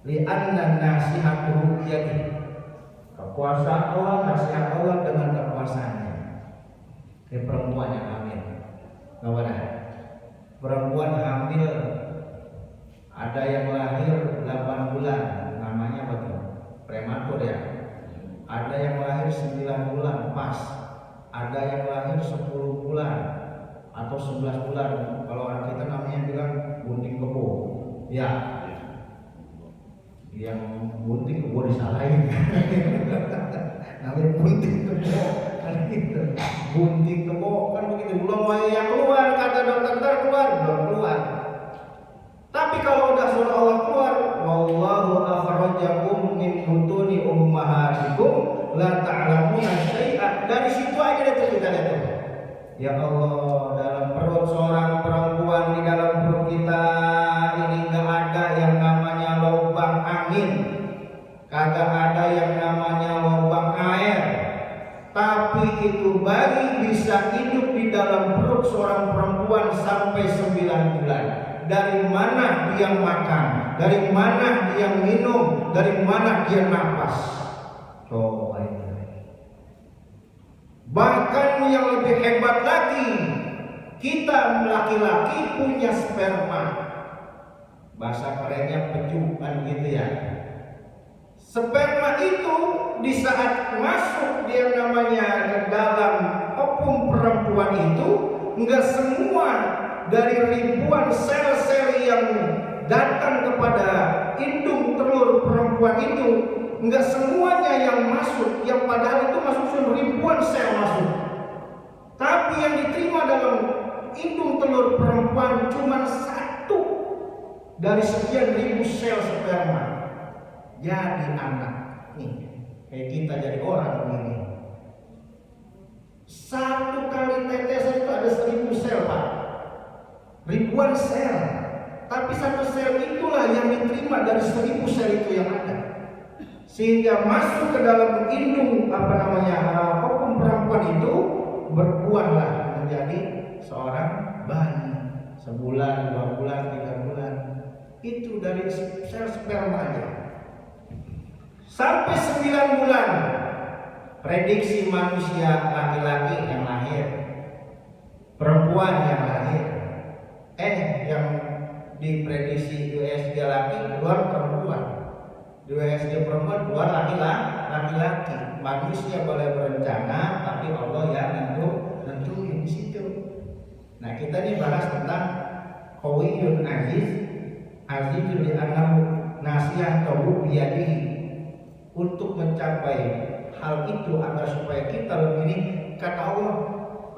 li'anna nasihatu biyadihi. Kekuasaan Allah, nasihat Allah dengan kekuasaannya. Ini perempuan yang hamil. Bagaimana? Perempuan hamil ada yang lahir 8 bulan, namanya betul prematur ya. Ada yang lahir 9 bulan pas. Ada yang lahir 10 bulan atau 11 bulan. Kalau orang kita namanya bilang bunting kebo. Ya. Yang bunting kebo disalahin. Namanya bunting kebo kan gitu. Bunting kebo kan begitu. Belum yang keluar, kata dokter keluar, belum keluar. Tapi kalau udah suruh Allah keluar, wallahu akhrajakum min butuni ummahatikum la ta'lamuna syai'an. Dari situ aja itu kita lihat. Ya Allah, dalam perut seorang perempuan, di dalam perut kita ini enggak ada yang namanya lubang angin. Kagak ada yang namanya lubang air. Tapi itu bayi bisa hidup di dalam perut seorang perempuan sampai 9 bulan. Dari mana dia makan, dari mana dia minum, dari mana dia napas. Coba ini. Bahkan yang lebih hebat lagi, kita laki-laki punya sperma. Bahasa kerennya pejukan gitu ya. Sperma itu di saat masuk dia namanya ke dalam opung perempuan itu, enggak semua dari ribuan sel-sel yang datang kepada indung telur perempuan itu, enggak semuanya yang masuk, yang padahal itu masuk ribuan sel masuk. Tapi yang diterima dalam indung telur perempuan cuma 1 dari sekian ribu sel sperma. Jadi anak nih, kayak kita jadi orang ini. 1 kali tetesan itu ada 1000 sel, Pak. Ribuan sel. Tapi 1 sel itulah yang diterima dari 1000 sel itu yang ada. Sehingga masuk ke dalam indung opung perempuan itu, berbuahlah menjadi seorang bayi. Sebulan, 2 bulan, 3 bulan. Itu dari sel sperma aja. Sampai 9 bulan prediksi manusia laki-laki yang lahir, perempuan yang lahir, yang diprediksi USG laki keluar perempuan, di USG perempuan keluar laki-laki. Manusia boleh berencana, tapi Allah yang nentuin di situ. Nah, kita ini bahas tentang Qawiyun Azizul li'annahu nasihah tahu biyadihi. Untuk mencapai hal itu agar supaya kita lebih ini, kata Allah,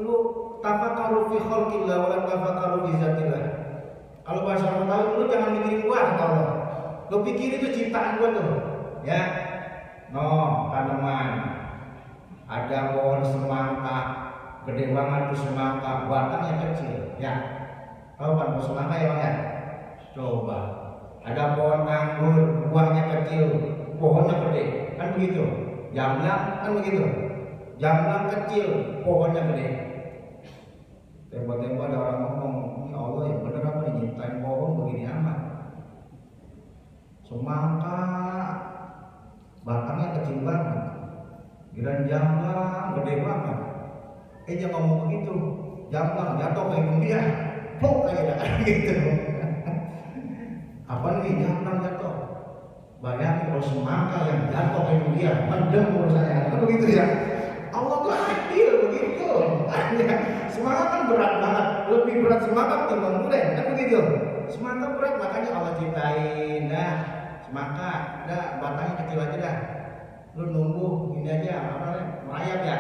lu tafakkaru fi khalqillah wa la tafakkaru fi zatillah. Kalau bahasa orang tahu, lu jangan mikirin gua, kata Allah. Lu pikir itu ciptaan gua tuh. Ya. Tanaman. Ada pohon semangka, gede banget tuh semangka, batangnya kecil. Ya. Tahu kan pohon semangka ya, Bang ya? Coba. Ada pohon anggur, buahnya kecil, pohonnya gede, kan begitu. Jamlang kan begitu. Jamlang kecil, pohonnya gede. Tiba-tiba ada orang ngomong, "Ya Allah, yang benar apa nih nyiptain pohon begini amat?" Semangka batangnya kecil banget. Giliran jamlang gede banget. Dia ngomong begitu, jamlang jatuh ke hidung dia. Plok kayak gitu. Apa nih jamlang jatuh? Bayangin kalau semangka yang jatuh ke dia, mendem urusannya, kan begitu ya. Allah tuh adil begitu. Semangka kan berat banget, lebih berat semangka ketimbang durian, kan begitu. Semangka berat, makanya Allah ciptain. Nah, semangka, batangnya kecil aja dah. Lu nunggu ini aja, merayap ya,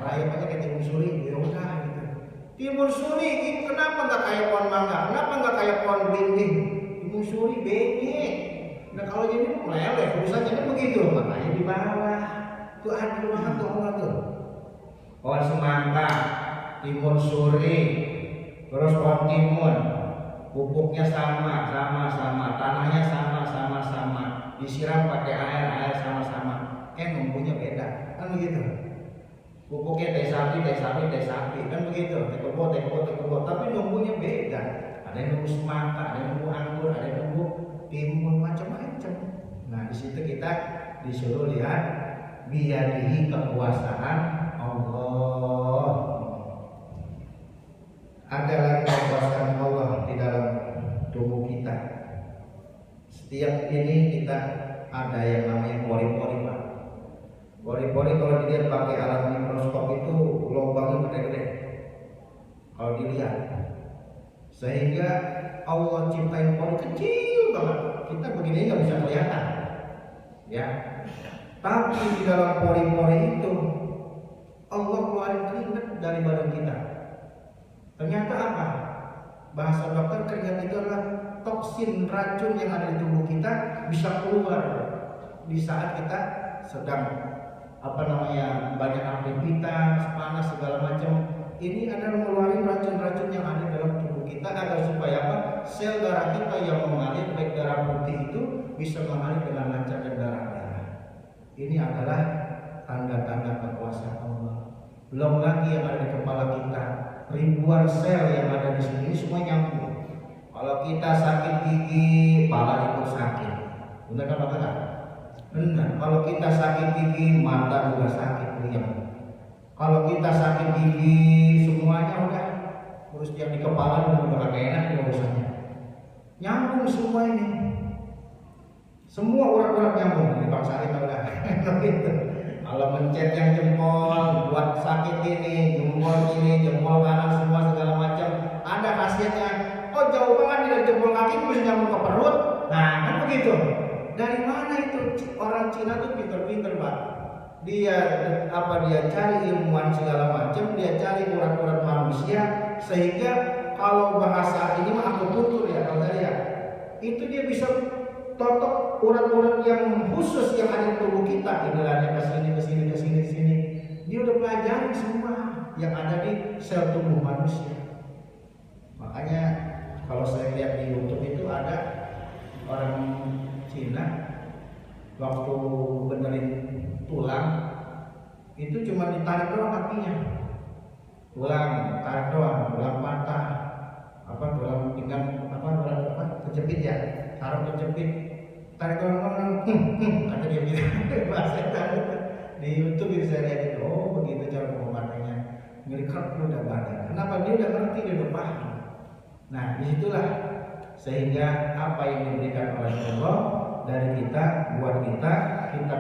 merayap aja kayak timun suri, ya udah gitu. Timun suri, kenapa nggak kayak pohon mangga? Kenapa nggak kayak pohon belimbing? Timun suri bengek. Nah kalau jadi meleleh, urusannya kan begitu, makanya di bawah. Itu adil banget tuh Allah tuh. Pohon semangka, timun suri, terus pohon timun, pupuknya sama, tanahnya sama, disiram pakai air sama. Numbuhnya beda, kan begitu. Pupuknya teh sapi, kan begitu. Teh kebo, tapi numbuhnya beda. Ada yang numbuh semangka, ada yang numbuh anggur, ada yang numbuh timun, macam-macam. Nah, di situ kita disuruh lihat biyadihi, kekuasaan Allah. Ada lagi kekuasaan Allah di dalam tubuh kita. Setiap ini kita ada yang namanya pori-pori, Pak. Pori-pori kalau dilihat pakai alat mikroskop itu lubangnya gede-gede. Kalau dilihat, sehingga Allah ciptain pori kecil banget. Kita begini nggak bisa kelihatan, ya. Tapi di dalam pori-pori itu Allah keluarin keringat dari badan kita. Ternyata apa? Bahasa dokter, keringat itu adalah toksin, racun yang ada di tubuh kita bisa keluar di saat kita sedang banyak aktivitas, panas segala macam. Ini adalah mengeluarkan racun-racun yang ada dalam tubuh kita agar supaya apa? Sel darah kita yang mengalir, baik darah putih itu bisa mengalir dengan lancar dan darah-darah. Ini adalah tanda-tanda kekuasaan Allah. Belum lagi yang ada di kepala kita, ribuan sel yang ada di sini semua nyambung. Kalau kita sakit gigi, kepala ikut sakit. Benar kan Bapak? Benar. Kalau kita sakit gigi, mata juga sakit, lihat. Kalau kita sakit gigi, semuanya udah urus yang di kepala udah kagak enak nih urusannya. Nyambung semua ini. Semua urat-urat nyambung. Ini Bang Sari tahu dah. Gitu. Kalau mencet yang jempol buat sakit ini, jempol kanan semua segala macam, ada khasiatnya. Oh jauh banget dari jempol kaki bisa nyambung ke perut. Nah kan begitu. Dari mana itu? Orang Cina tuh pinter-pinter, Pak. Dia cari ilmuwan segala macam, dia cari urat-urat manusia, sehingga kalau bahasa ini mah akupuntur ya kalau saya, itu dia bisa totok urat-urat yang khusus yang ada di tubuh kita. Inilah ke sini. Dia udah pelajari semua yang ada di sel tubuh manusia. Makanya kalau saya lihat di YouTube itu ada orang Cina waktu benerin tulang itu cuma ditarik doang kakinya, tarik doang, tulang patah, tulang pinggang, kejepit ya, taruh kejepit, tarik doang, kata dia gitu. Bahasa di YouTube itu saya lihat itu, oh begitu cara pengobatannya, ngerikat udah badan. Kenapa? Dia udah ngerti, dia udah paham. Nah disitulah sehingga apa yang diberikan oleh Allah dari kita, buat kita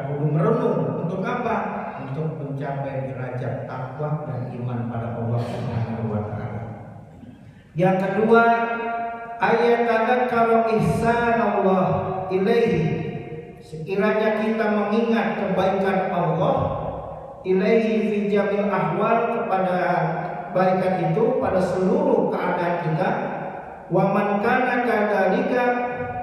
kudu merenung untuk apa? Untuk mencapai derajat takwa dan iman pada Allah Subhanahu wa taala. Yang kedua, ayatadzakkaru ihsan Allah ilaihi. Sekiranya kita mengingat kebaikan Allah ilaihi fi jamil ahwal, kepada kebaikan itu pada seluruh keadaan kita. Wa man kana kadzalika,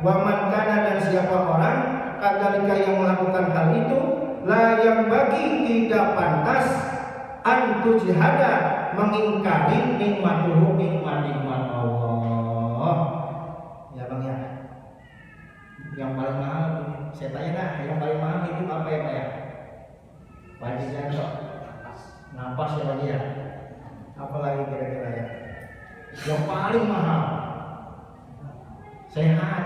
wa man kana, dan siapa orang kadzalika yang melakukan hal itu, la yang bagi tidak pantas antujhada mengingkari nikmatuhu, nikmat Allah. Ya Bang ya. Yang paling mahal, saya tanya dah, yang paling mahal itu apa ya Pak ya? Pak Haji Janto, napas ya Pak ya. Apalagi kira-kira ya? Yang paling mahal sehat.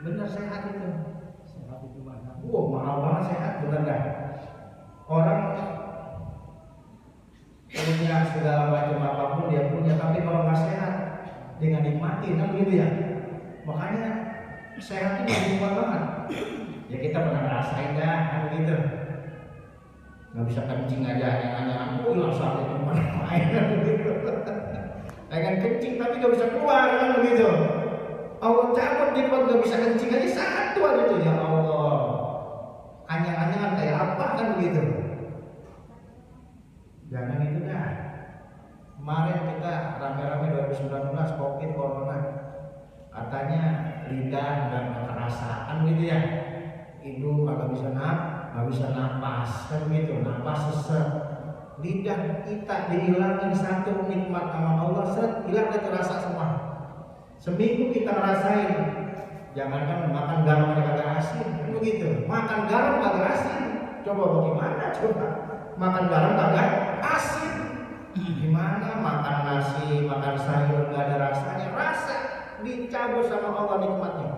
Benar, sehat itu. Sehat itu mahal. Mahal banget sehat, benar dah. Orang punya segala macam apapun dia punya, tapi kalau nggak sehat, dia nggak nikmatin, kan begitu ya. Makanya sehat itu nikmat banget. Ya kita pernah ngerasain dah, kan begitu. Nggak bisa kencing aja, hanya langsung itu main, begitu. Pengen kencing tapi nggak bisa keluar, kan begitu. Allah cabut di perut gak bisa kencing aja satu aja tuh, ya Allah. Anyang-anyangan kayak apa kan begitu. Jangan itu dah. Kemarin kita rame-rame 2019 Covid Corona, katanya lidah dan kerasaan gitu ya. Hidung nggak bisa napas kan begitu, napas sesek. Lidah kita dihilangin satu nikmat sama Allah, hilang dan terasa semua. Seminggu kita ngerasain, jangankan makan garam kagak asin, begitu. Makan garam kagak asin, coba bagaimana coba? Makan garam kagak asin, gimana? Makan nasi, makan sayur nggak ada rasanya, rasa dicabut sama Allah nikmatnya.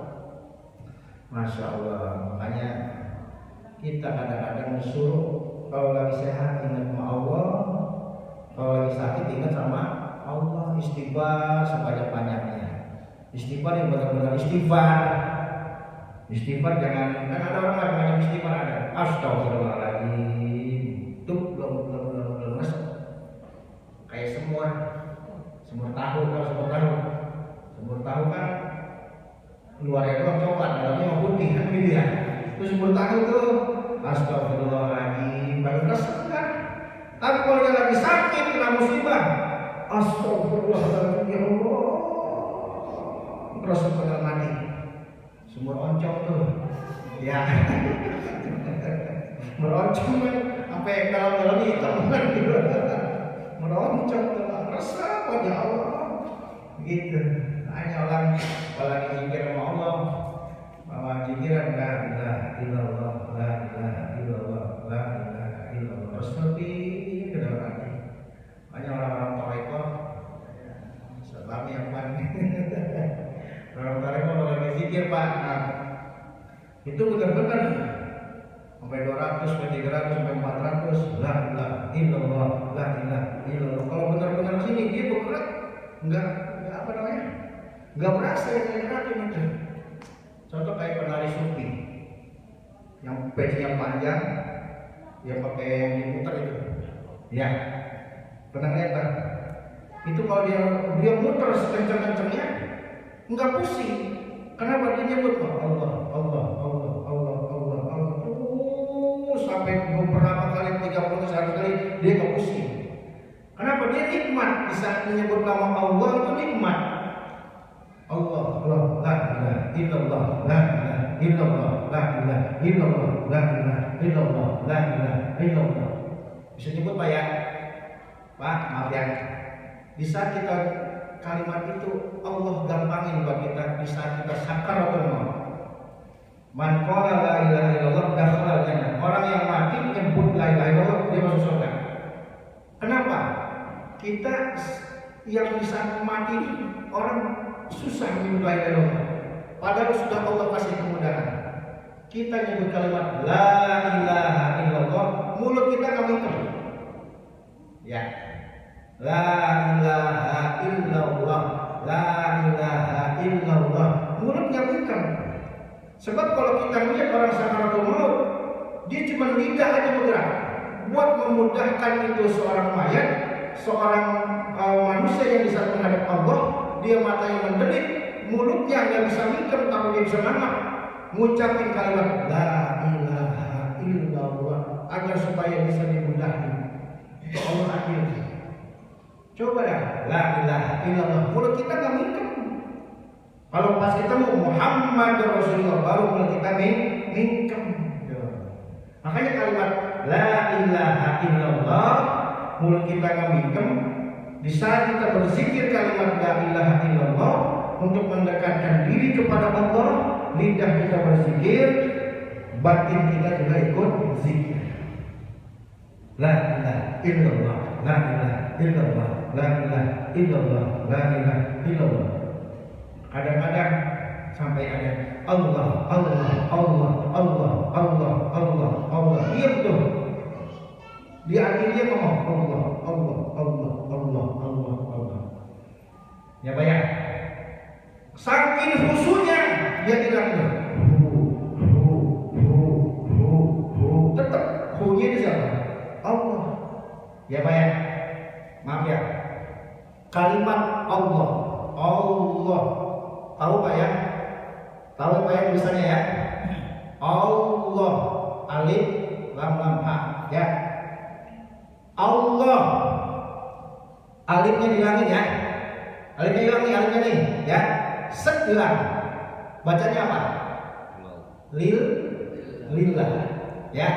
Masya Allah. Makanya kita kadang-kadang disuruh kalau lagi sehat ingat sama Allah, kalau lagi sakit ingat sama Allah. Istighfar sebanyak-banyaknya. Istighfar yang benar-benar istighfar. Istighfar jangan, kan ada orang yang istighfar ada astagfirullahaladzim itu belum masuk kayak semur tahu. Kalau semur tahu kan luarnya doang coklat, dalamnya mau putih kan gitu ya. Itu semur tahu tuh astagfirullahaladzim baru resep kan. Tapi kalau dia lagi sakit kena musibah, astagfirullahaladzim ya Allah, resep benar mati. Sumur oncom tuh, ya. Meroncong kan, apa yang dalam hitam kan gitu. Meroncong tuh, resep ya Allah, gitu. Hanya orang lagi zikir sama Allah, bahwa zikiran la ilaha illallah, la ilaha illallah, la ilaha illallah, seperti ke dalam hati. Hanya orang-orang tarekat, selama yang paling. Orang tarekat kalau lagi zikir Pak, nah, itu benar-benar sampai 200, sampai 300, sampai 400, la ilaha illallah, la ilaha illallah. Kalau benar-benar sini dia bergerak, enggak apa namanya? Enggak berasa yang gerakin itu. Contoh kayak penari sufi yang pecinya panjang, dia pakai yang diputar itu. Ya, pernah lihat kan? Itu kalau dia muter sekencang-kencangnya, enggak pusing. Kenapa dia nyebut Allah, Allah, Allah, Allah, Allah, Allah. Sampai beberapa kali, 30 kali dia enggak pusing. Kenapa? Dia nikmat. Di saat menyebut nama Allah itu nikmat. Allah, Allah, la ilaha illallah, la ilaha illallah, la ilaha illallah, la ilaha illallah, la ilaha illallah. Bisa nyebut Pak ya? Pak, maaf ya. Di saat kita kalimat itu Allah gampangin buat kita di saat kita sakaratul maut. Man qala la ilaha illallah dakhala jannah. Orang yang mati menyebut la ilaha illallah dia masuk surga. Kenapa? Kita yang di saat mati orang susah menyebut la ilaha illallah. Padahal sudah Allah kasih kemudahan. Kita nyebut kalimat la ilaha illallah, mulut kita enggak mikir. Ya. La ilaha illallah, la ilaha illallah, mulutnya mikir. Sebab kalau kita melihat orang sakaratul maut, dia cuma lidah aja bergerak. Buat memudahkan itu seorang mayat, seorang manusia yang bisa menghadap Allah, dia matanya mendelik, mulutnya nggak bisa mikir, tapi dia bisa nangap, ngucapin kalimat la ilaha illallah agar supaya bisa dimudahkan. Allah adil. Coba dah, la ilaha illallah, mulut kita nggak mikir. Kalau pas kita mau Muhammad Rasulullah baru mulut kita mikir. Makanya kalimat la ilaha illallah mulut kita nggak mikir. Di saat kita berzikir kalimat la ilaha illallah untuk mendekatkan diri kepada Allah, lidah kita berzikir, batin kita juga ikut berzikir. La ilaha illallah, la ilaha illallah, la ilaha illallah, la ilaha illallah. Kadang-kadang sampai ada Allah, Allah, Allah, Allah, Allah, Allah, Allah. Diam tuh. Di akhirnya ngomong Allah, Allah, Allah, Allah, Allah, Allah. Ya bayang. Saking khusyuknya dia tidak tuh. Tetap hunya di sana. Allah. Ya bayang. Maaf ya. Kalimat Allah, Allah. Tahu Pak ya? Tahu Pak ya tulisannya ya? Allah, alif, lam, ha, ya. Allah, alifnya dihilangin ya. Alifnya hilang nih, alifnya nih, ya. Set hilang. Bacanya apa? Lillah, ya.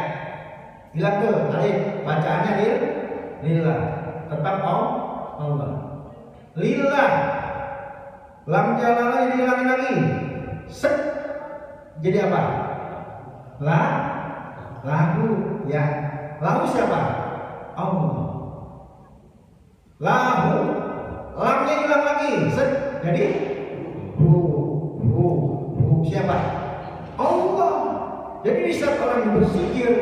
Hilang tuh alif, bacaannya lillah. Tetap Allah. Lillah. Lam jalalanya dihilangin lagi. Set. Jadi apa? Lahu, ya. Lahu siapa? Allah. Lahu. Lamnya hilang lagi. Set. Jadi hu. Siapa? berzikir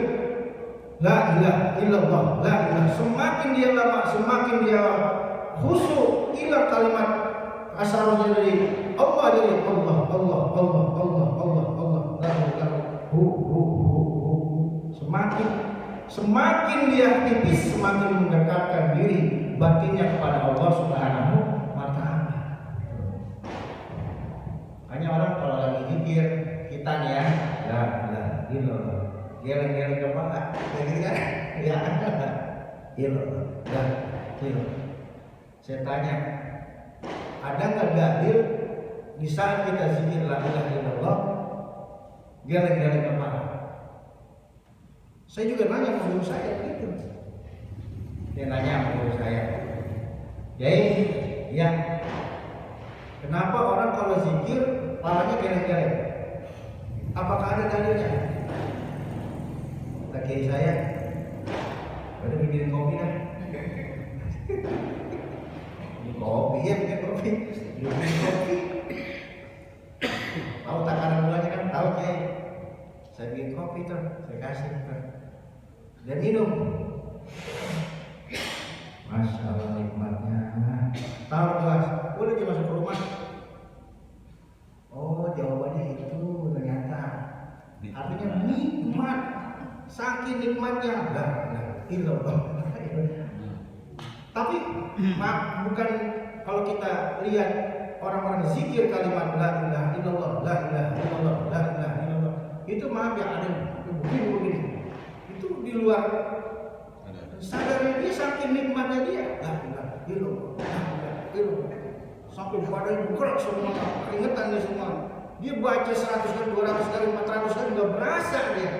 la ilaha illallah, la ilaha, semakin dia lama, semakin dia khusyuk, ila kalimat asarnya dari Allah, dari Allah, Allah, Allah, Allah, Allah, Allah, la ilaha hu. Semakin dia tipis, semakin mendekatkan diri batinnya kepada Allah Subhanahu wa Ta'ala. Hanya orang kalau lagi zikir, kita nih ya, la ilaha illallah, geleng-geleng kepala, gitu kan? Ya, illallah, la illallah. Saya tanya, ada nggak dalil di saat kita zikir la ilaha illallah geleng-geleng kepala? Saya juga nanya ke guru saya gitu. Dia nanya ke guru saya, ya, kenapa orang kalau zikir palanya geleng-geleng? Apakah ada dalilnya? Kata kiai saya, udah bikinin kopi dah. Ini kopi ya, bikin kopi. Bikin kopi. Tahu takaran gulanya kan? Tahu kiai. Saya bikin kopi tuh, saya kasih tuh. Dan minum. Masya Allah nikmatnya. Taruh gelas, udah dia masuk ke rumah. Oh, jawabannya itu ternyata. Artinya nikmat. Saking nikmatnya. Lah, illallah. Tapi bukan kalau kita lihat orang-orang zikir kalimat la ilaha illallah, la ilaha illallah, la ilaha illallah. Itu maaf ya, ada begini. Itu di luar sadarnya dia, saking nikmatnya dia, la ilaha illallah, la ilaha illallah, sampai badannya bergerak semua, keringetan dia semua. Dia baca 100 kali, 200 kali, 400 kali nggak berasa dia.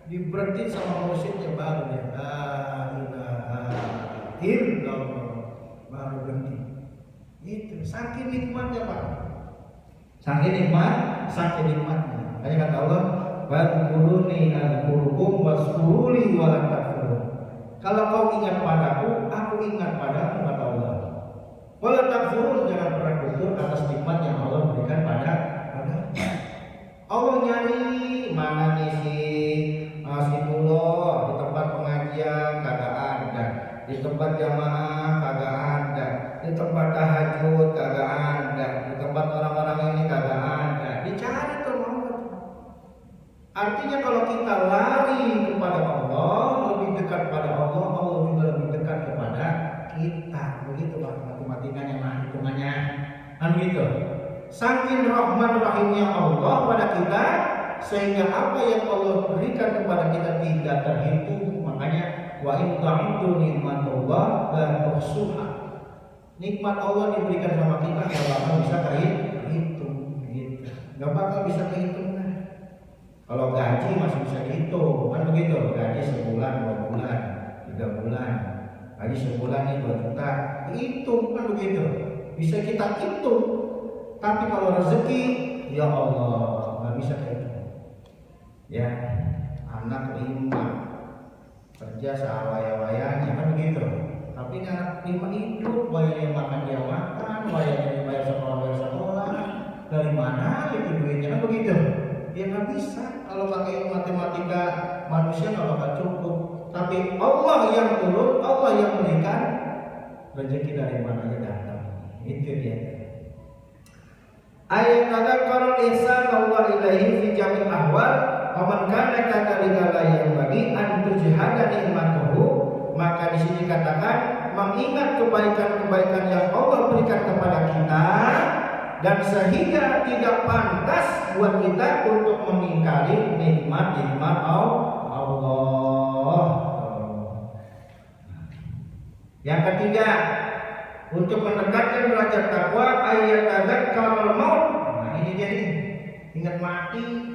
Diberhentiin sama musiknya baru dia la ilaha illallah, baru berhenti. Itu saking nikmatnya Pak, saking nikmatnya. Makanya kata Allah, "Fadhkuruni azkurkum waskuruli wa la takfurun." Kalau kau ingat padaku, aku ingat padamu, kata Allah. Wa la takfurun, jangan pernah kufur atas nikmat yang Allah berikan pada Allah. Nyari mana nih si Mullah di tempat pengajian kagak ada, di tempat jamaah kagak ada, di tempat tahajud kagak ada, di tempat orang-orang ini kagak ada. Dicari tuh Muhammad. Artinya kalau kita lari kepada Allah, lebih dekat pada Allah, Allah juga lebih dekat kepada kita. Begitu Pak matematikanya, hitungannya. Kan begitu. Saking rahman rahimnya Allah pada kita, sehingga apa yang Allah berikan kepada kita tidak terhitung. Makanya wa in ta'uddu nikmatullah la tuhsuha. Nikmat Allah diberikan sama kita nggak bakal bisa kehitung, gitu. Nggak bakal bisa kehitung. Kalau gaji masih bisa dihitung, kan begitu? Gaji sebulan, 2 bulan, 3 bulan, gaji sebulan nih 2 juta, dihitung kan begitu? Bisa kita hitung. Tapi kalau rezeki, ya Allah, nggak bisa kehitung. Ya, anak 5 kerja sewaya-wayanya kan begitu. Tapi anak 5 hidup, bayarnya makan dia makan, bayarnya dibayar sekolah. Dari mana itu duitnya kan begitu? Ya nggak bisa. Kalau pakai matematika manusia nggak bakal cukup. Tapi Allah yang turun, Allah yang berikan, rezeki dari mananya datang. Itu dia. Ayat tadzakkarul ihsan Allah ilaihi fi jamil ahwal wa man kana kadzalika la yanbaghi an tujhada nikmatuhu. Maka di sini katakan mengingat kebaikan-kebaikan yang Allah berikan kepada kita, dan sehingga tidak pantas buat kita untuk mengingkari nikmat-nikmat Allah. Yang ketiga, untuk mendekatkan derajat takwa, ayat tadzakkarul maut. Nah ini dia nih, ingat mati.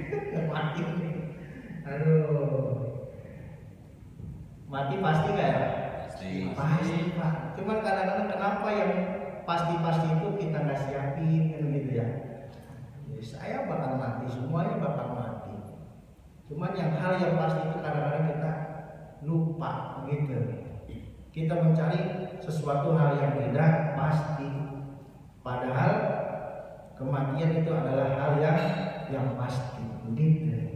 Ingat mati. Aduh, mati pasti nggak ya? Pasti Pak. Cuman kadang-kadang kenapa yang pasti-pasti itu kita nggak siapin kan gitu ya. Jadi saya bakal mati, semuanya bakal mati. Cuman yang hal yang pasti itu kadang-kadang kita lupa gitu. Kita mencari sesuatu hal yang tidak pasti. Padahal kematian itu adalah hal yang pasti. Begitu.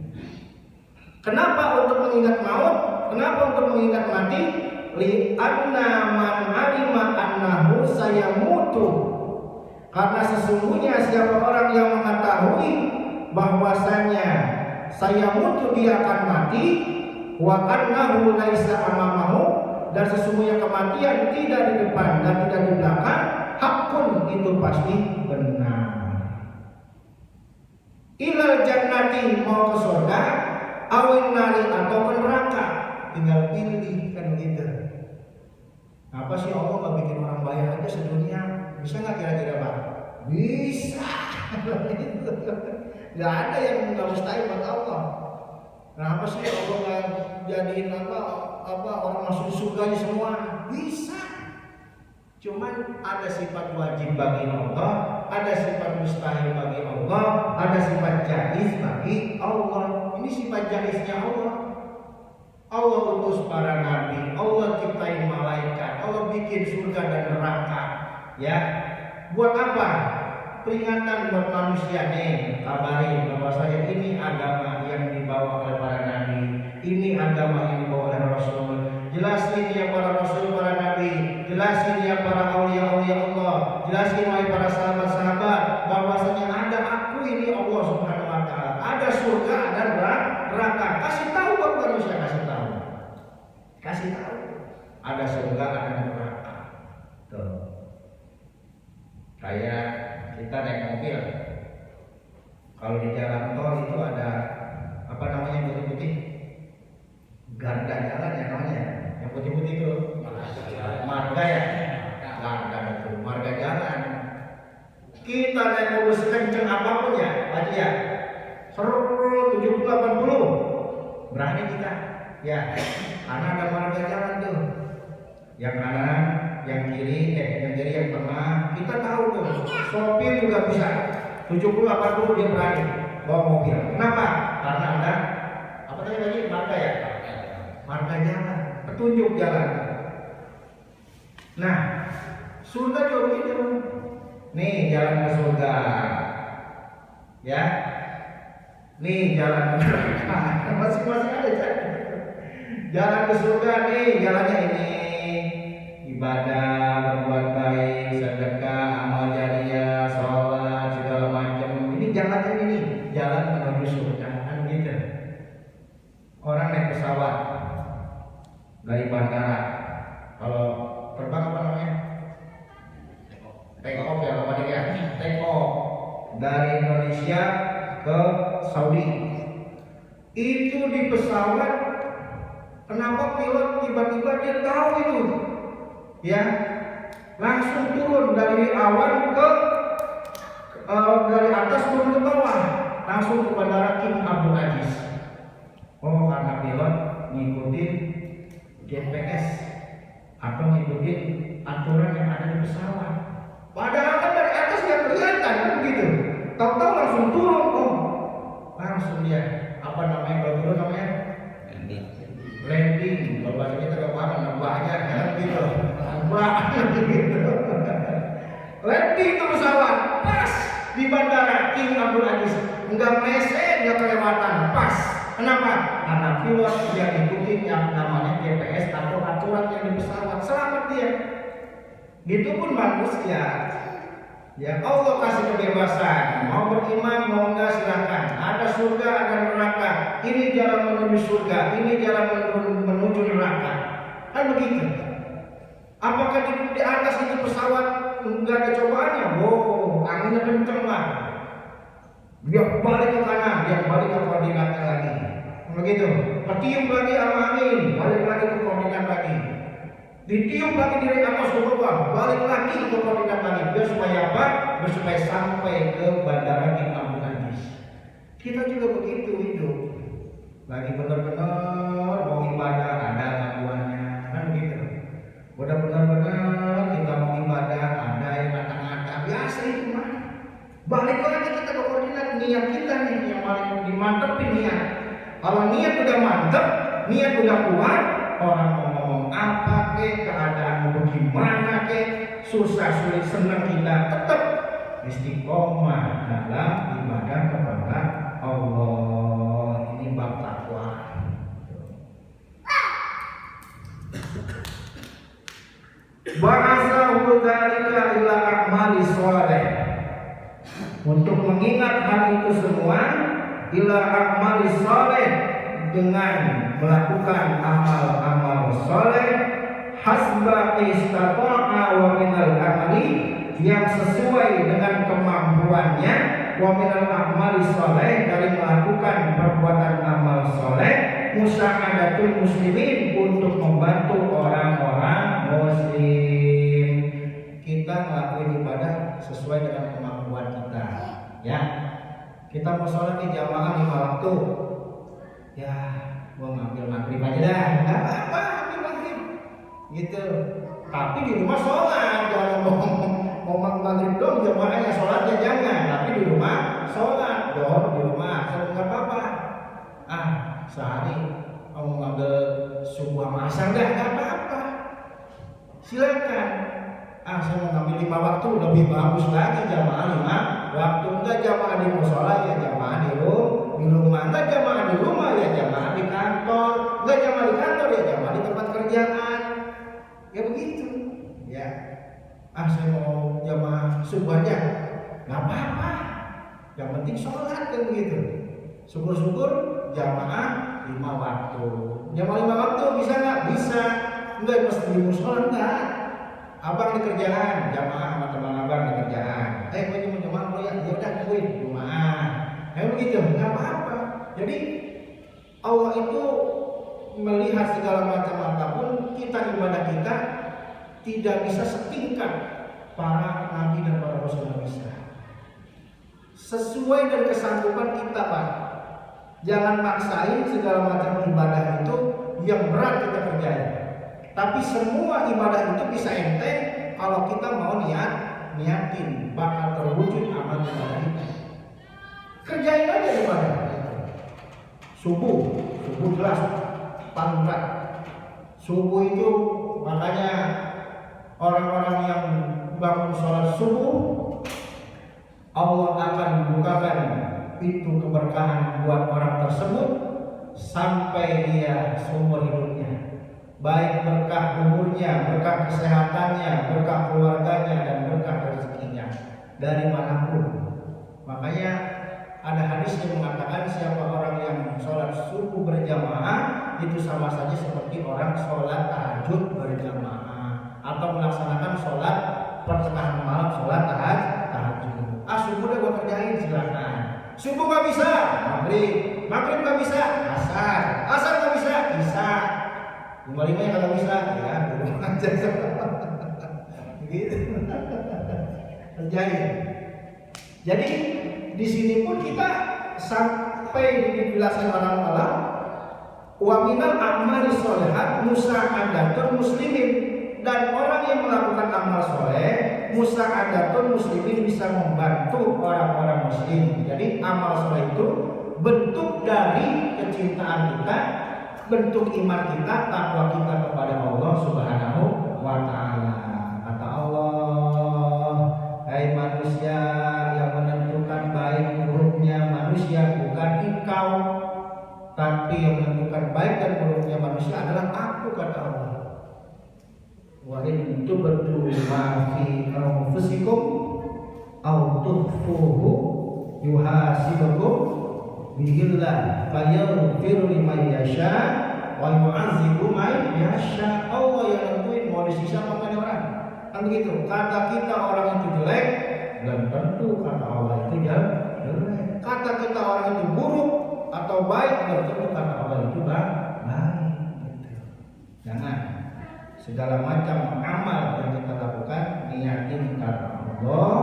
Kenapa untuk mengingat maut? Kenapa untuk mengingat mati? Li'anna man alima annahu sayamutu. Karena sesungguhnya siapa orang yang mengetahui bahwasanya sayamutu dia akan mati, wa annahu laisa amamahu, dan sesungguhnya kematian tidak di depan dan tidak di belakang, hakun itu pasti benar. Ilal jannati mau ke surga, awin nari atau ke neraka, tinggal pilih kan gitu. Apa sih Allah nggak bikin orang bayar aja sedunia? Bisa nggak kira-kira Pak? Bisa. Nggak ada yang nggak mustahil buat Allah. Kenapa sih Allah nggak jadiin apa orang masuk surga semua? Bisa. Cuman ada sifat wajib bagi Allah, ada sifat mustahil bagi Allah, ada sifat jaiz bagi Allah. Ini sifat jaiznya Allah. Allah utus para nabi, Allah ciptain malaikat, Allah bikin surga dan neraka. Ya, buat apa? Peringatan buat manusia nih, kabarin bahwa saya ini agama yang dibawa oleh para nabi, ini agama yang dibawa oleh Rasul. Jelasin ya para Rasul, para nabi, jelasin ya para aulia-aulia Allah, jelasin wahai para sahabat-sahabat bahwasanya ada aku ini Allah Subhanahu wa taala, ada surga dan neraka. Kasih tahu buat manusia, kasih tahu. Ada surga, ada neraka. Tuh. Kayak kita naik mobil, kalau di jalan tol itu ada apa namanya putih-putih, garda jalan ya namanya, yang putih-putih itu marga ya, garda itu marga jalan. Kita naik mobil sekenceng apapun ya, Pak ya, 70 80 berani kita, ya, karena ada marga jalan tuh, yang kanan, yang kiri, yang tengah, kita tahu tuh. Sopir juga bisa 70-80 dia berani bawa mobil. Kenapa? Karena ada apa tadi marga ya? Marga jalan, petunjuk jalan. Nah, surga juga begitu. Nih jalan ke surga, ya. Nih jalan ke neraka. Masing-masing ada jalan ke surga nih, jalannya ini. Ibadah, berbuat baik, sedekah, amal jariah, sholat, segala macam. Ini jalan ini, jalan menuju surga, kan gitu. Orang naik pesawat dari bandara, kalau terbang apa namanya? Take off ya, apa dia? Take off dari Indonesia ke Saudi. Itu di pesawat, kenapa pilot tiba-tiba dia tahu itu? Ya, langsung turun dari awan dari atas turun ke bawah, langsung ke bandara King Abdul Aziz. Oh, karena pilot ngikutin GPS atau ngikutin aturan yang ada di pesawat. Padahal kan dari atas nggak kelihatan kan begitu. Tahu-tahu langsung turun, oh, langsung dia apa namanya kalau turun namanya? Landing. Kalau bahasa kita nggak paham, nambahnya kan gitu. Landing ke pesawat pas di bandara King Abdul Aziz, enggak meleset, enggak kelewatan, pas. Kenapa? Karena pilot dia ikutin yang namanya GPS atau aturan yang di pesawat, selamat dia. Gitu pun manusia. Ya Allah kasih kebebasan, mau beriman mau enggak silakan. Ada surga, ada neraka. Ini jalan menuju surga, ini jalan menuju neraka. Kan begitu. Apakah di atas itu pesawat enggak ada cobaannya? Wow, anginnya kenceng Pak. Dia balik ke kanan, dia balik ke koordinatnya lagi. Begitu. Ketiup lagi sama angin, balik lagi ke koordinat lagi. Ditiup lagi dari atas ke bawah, balik lagi ke koordinat lagi. Biar supaya apa? Biar supaya sampai ke bandara King Abdul Aziz. Kita juga begitu hidup. Lagi benar-benar mau ibadah ada gangguannya, kan begitu. Udah benar-benar kita mau ibadah ada yang ngata-ngata, biasa itu mah. Balik lagi kita ke koordinat niat kita nih yang paling dimantepin niat. Kalau niat udah mantep, niat udah kuat, orang mau ngomong apa ke, keadaan mau gimana ke, susah sulit senang kita tetap istiqomah dalam ibadah kepada Allah. Ini bab takwa. untuk mengingat hal itu semua, ila amali soleh, dengan melakukan amal-amal soleh, hasba istata'a wa minal amali, yang sesuai dengan kemampuannya, wa minal amali soleh, dari melakukan perbuatan amal soleh, musa'adatul muslimin, untuk membantu orang-orang muslim. Kita ngelakuin ibadah sesuai dengan kemampuan kita, ya. Kita mau sholat di jamaah 5 waktu, ya gua ngambil maghrib aja dah, nggak apa-apa ambil maghrib, gitu. Tapi di rumah sholat, jangan mau maghrib dong jamaahnya, sholatnya jangan. Tapi di rumah sholat dong, di rumah sholat nggak apa-apa. Sehari mau ngambil subuh masang dah, nggak apa-apa, silakan. Saya mau ngambil 5 waktu, lebih bagus lagi jamaah 5 waktu. Enggak jamaah di musola, ya jamaah di rumah. Enggak jamaah di rumah, ya jamaah di kantor. Enggak jamaah di kantor, ya jamaah di tempat kerjaan. Ya begitu, ya. Saya mau jamaah subuh aja, nggak apa-apa. Yang penting sholat, kan begitu. Syukur-syukur jamaah 5 waktu. Jamaah 5 waktu bisa nggak? Bisa. Enggak mesti di musola, enggak. Abang di kerjaan, jamaah sama teman abang di kerjaan. Gue cuma jamaah lo ya, udah kuin rumah. Begitu, nggak apa-apa. Jadi Allah itu melihat segala macam apapun, kita ibadah kita tidak bisa setingkat para nabi dan para rasul, bisa. Sesuai dengan kesanggupan kita, Pak. Jangan maksain segala macam ibadah itu yang berat kita kerjain. Tapi semua ibadah itu bisa enteng kalau kita mau niatin bakal terwujud amal ibadah itu. Kerjain aja ibadah. Subuh jelas paling berat. Subuh itu makanya orang-orang yang bangun sholat subuh, Allah akan membukakan pintu keberkahan buat orang tersebut sampai dia seumur hidupnya. Baik berkah umurnya, berkah kesehatannya, berkah keluarganya, dan berkah rezekinya dari manapun. Makanya ada hadis yang mengatakan siapa orang yang sholat subuh berjamaah itu sama saja seperti orang sholat tahajud berjamaah atau melaksanakan sholat pertengahan malam, sholat tahajud. Subuh udah gua kerjain, silakan. Subuh nggak bisa, maghrib nggak bisa, asar nggak bisa, isya. 5-5 kalau bisa, ya belum aja. Gitu. Terjadi. Jadi di sini pun kita sampai dijelaskan orang-orang wa minal a'mali sholihat musa'adatul muslimin, dan orang yang melakukan amal soleh musa'adatul muslimin, bisa membantu orang-orang muslim. Jadi amal soleh itu bentuk dari kecintaan kita, bentuk iman kita, takwa kita kepada Allah Subhanahu wa ta'ala. Kata Allah, hai manusia, yang menentukan baik buruknya manusia bukan engkau, tapi yang menentukan baik dan buruknya manusia adalah aku, kata Allah. Wa in tubdu ma fi anfusikum aw tukhfuhu yuhasibukum bihillah fayaghfiru liman yasha wa yu'adzibu man yasha. Allah yang nentuin mau disiksa apa enggak orang. Kan begitu. Kata kita orang itu jelek, belum tentu kata Allah itu jelek. Kata kita orang itu buruk atau baik, belum tentu kata Allah itu baik. Gitu. Jangan segala macam amal yang kita lakukan niatin karena Allah.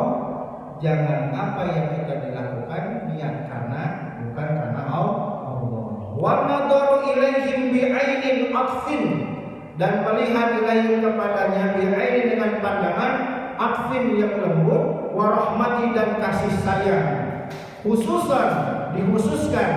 Jangan apa yang kita dilakukan niat karena bukan karena Allah. Wa nadaru ilaihim bi'ainin atfin, dan melihat ilaihim kepadanya bi'ainin dengan pandangan atfin yang lembut, wa rahmati dan kasih sayang. Khususan dikhususkan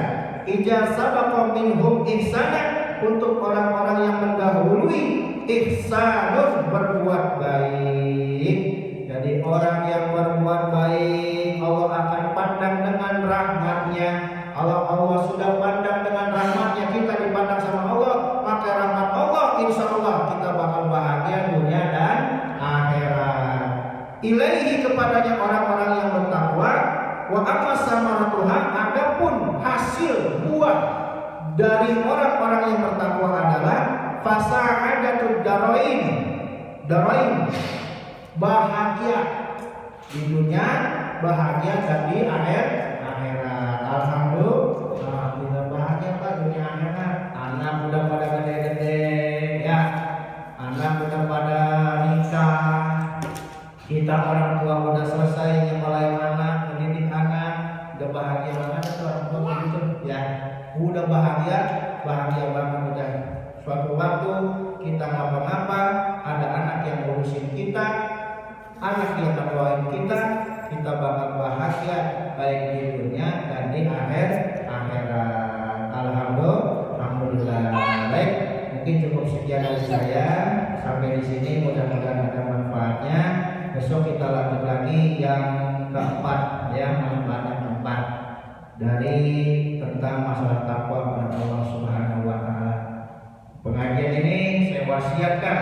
ijazabaqa minhum ihsanan, untuk orang-orang yang mendahului ihsanun, berbuat baik. Jadi orang yang berbuat baik Allah akan pandang dengan rahmatnya. Kalau Allah sudah pandang dengan rahmatnya, kita dipandang sama Allah, maka rahmat Allah insya Allah kita bakal bahagia dunia dan akhirat. Ilaihi, kepadanya orang-orang yang bertakwa, amma samaratuha, adapun hasil buah dari orang-orang yang bertakwa adalah fasa'adatud darain. Darain bahagia di dunia, bahagia dan di akhirat. Alhamdulillah bahagia Pak dunia akhirat. Anak udah pada gede-gede ya. Anak udah pada nikah. Kita orang tua udah selesai nyemolai anak, mendidik anak, udah bahagia banget tuh orang tua begitu ya. Udah bahagia banget udah. Suatu waktu kita ngapa-ngapa, ada anak yang ngurusin kita, anak yang ngedoain kita bakal bahagia baik di dunia dan di akhirat. Alhamdulillah. Baik, mungkin cukup sekian dari saya. Sampai di sini mudah-mudahan ada manfaatnya. Besok kita lanjut lagi yang keempat, ya, manfaat yang keempat dari tentang masalah takwa kepada Allah Subhanahu wa taala. Pengajian ini saya wasiatkan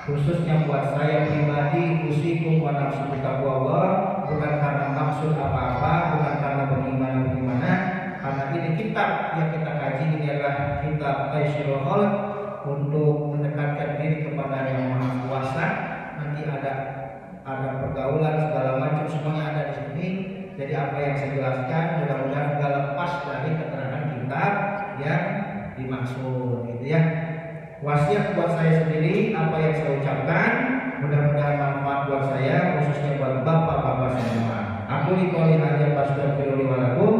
khususnya buat saya pribadi, usikum wa nafsu taqwa Allah, bukan karena maksud apa-apa, bukan karena bagaimana, karena ini kitab yang kita kaji ini adalah kitab Taisirul Khalq untuk mendekatkan diri kepada Yang Maha Kuasa. Nanti ada pergaulan segala macam semuanya ada di sini. Jadi apa yang saya jelaskan mudah-mudahan tidak lepas dari keterangan kitab yang dimaksud, gitu ya. Wasiat buat saya sendiri, apa yang saya ucapkan mudah-mudahan manfaat buat saya, khususnya buat bapak-bapak semua. Aku di qouli hadza fastaghfiru li wa lakum